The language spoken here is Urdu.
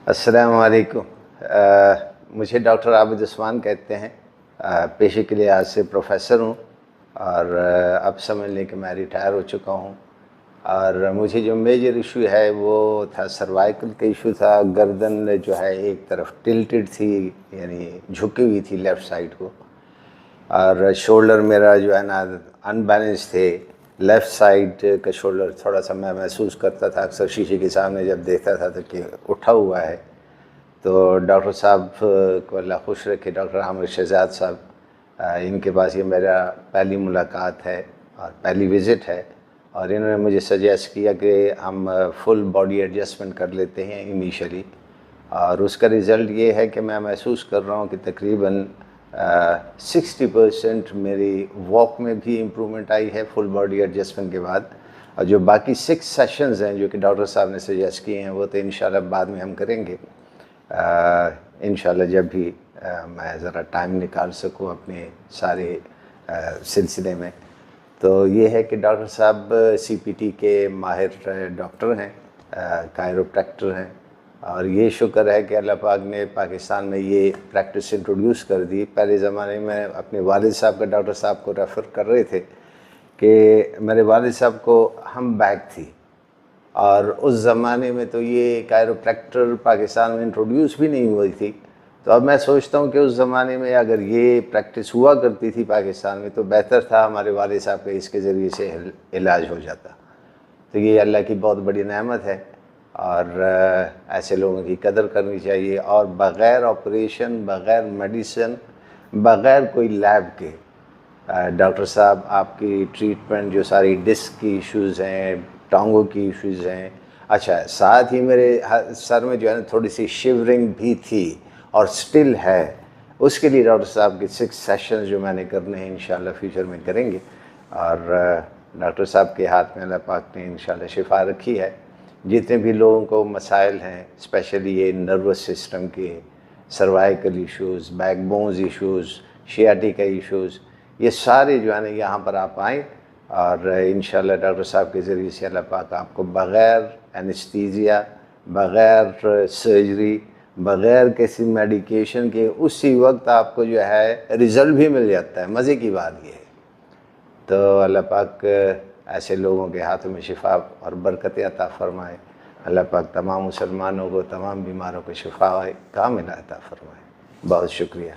السلام علیکم۔ مجھے ڈاکٹر عابد عثمان کہتے ہیں۔ پیشے کے لحاظ سے پروفیسر ہوں اور اب سمجھ لیں کہ میں ریٹائر ہو چکا ہوں، اور مجھے جو میجر ایشو ہے وہ تھا سروائکل کا ایشو تھا۔ گردن جو ہے ایک طرف ٹلٹڈ تھی، یعنی جھکی ہوئی تھی لیفٹ سائڈ کو، اور شولڈر میرا جو ہے نا ان بیلنس تھے۔ لیفٹ سائڈ کا شولڈر تھوڑا سا میں محسوس کرتا تھا، اکثر شیشے کے سامنے جب دیکھتا تھا تو کہ اٹھا ہوا ہے۔ تو ڈاکٹر صاحب کو اللہ خوش رکھے، ڈاکٹر عامر شہزاد صاحب، ان کے پاس یہ میرا پہلی ملاقات ہے اور پہلی وزٹ ہے، اور انہوں نے مجھے سجیسٹ کیا کہ ہم فل باڈی ایڈجسٹمنٹ کر لیتے ہیں انیشلی، اور اس کا رزلٹ یہ ہے کہ میں محسوس کر رہا ہوں کہ تقریباً 60% میری واک میں بھی امپرومنٹ آئی ہے فل باڈی ایڈجسٹمنٹ کے بعد، اور جو باقی 6 سیشنز ہیں جو کہ ڈاکٹر صاحب نے سجیسٹ کیے ہیں وہ تو انشاءاللہ بعد میں ہم کریں گے انشاءاللہ، جب بھی میں ذرا ٹائم نکال سکوں اپنے سارے سلسلے میں۔ تو یہ ہے کہ ڈاکٹر صاحب سی پی ٹی کے ماہر ڈاکٹر ہیں، کائروپریکٹر ہیں، اور یہ شکر ہے کہ اللہ پاک نے پاکستان میں یہ پریکٹس انٹروڈیوس کر دی۔ پہلے زمانے میں اپنے والد صاحب کا ڈاکٹر صاحب کو ریفر کر رہے تھے کہ میرے والد صاحب کو ہم بیک تھی، اور اس زمانے میں تو یہ کائروپریکٹر پاکستان میں انٹروڈیوس بھی نہیں ہوئی تھی۔ تو اب میں سوچتا ہوں کہ اس زمانے میں اگر یہ پریکٹس ہوا کرتی تھی پاکستان میں تو بہتر تھا، ہمارے والد صاحب کا اس کے ذریعے سے علاج ہو جاتا۔ تو یہ اللہ کی بہت بڑی نعمت ہے، اور ایسے لوگوں کی قدر کرنی چاہیے، اور بغیر آپریشن، بغیر میڈیسن، بغیر کوئی لیب کے ڈاکٹر صاحب آپ کی ٹریٹمنٹ، جو ساری ڈسک کی ایشوز ہیں، ٹانگوں کی ایشوز ہیں، اچھا ساتھ ہی میرے سر میں جو ہے نا تھوڑی سی شیورنگ بھی تھی اور سٹل ہے، اس کے لیے ڈاکٹر صاحب کے 6 سیشنز جو میں نے کرنے ہیں انشاءاللہ فیوچر میں کریں گے، اور ڈاکٹر صاحب کے ہاتھ میں اللہ پاک نے انشاءاللہ شفا رکھی ہے۔ جتنے بھی لوگوں کو مسائل ہیں، اسپیشلی یہ نروس سسٹم کے، cervical issues, back bones issues, sciatica issues, یہ سارے جو ہے نا یہاں پر آپ آئیں، اور انشاءاللہ ڈاکٹر صاحب کے ذریعے سے اللہ پاک آپ کو بغیر انیستھیزیا، بغیر سرجری، بغیر کسی میڈیکیشن کے اسی وقت آپ کو جو ہے رزلٹ بھی مل جاتا ہے۔ مزے کی بات یہ ہے۔ تو اللہ پاک ایسے لوگوں کے ہاتھوں میں شفا اور برکت عطا فرمائے۔ اللہ پاک تمام مسلمانوں کو، تمام بیماروں کو شفا کاملہ عطا فرمائے۔ بہت شکریہ۔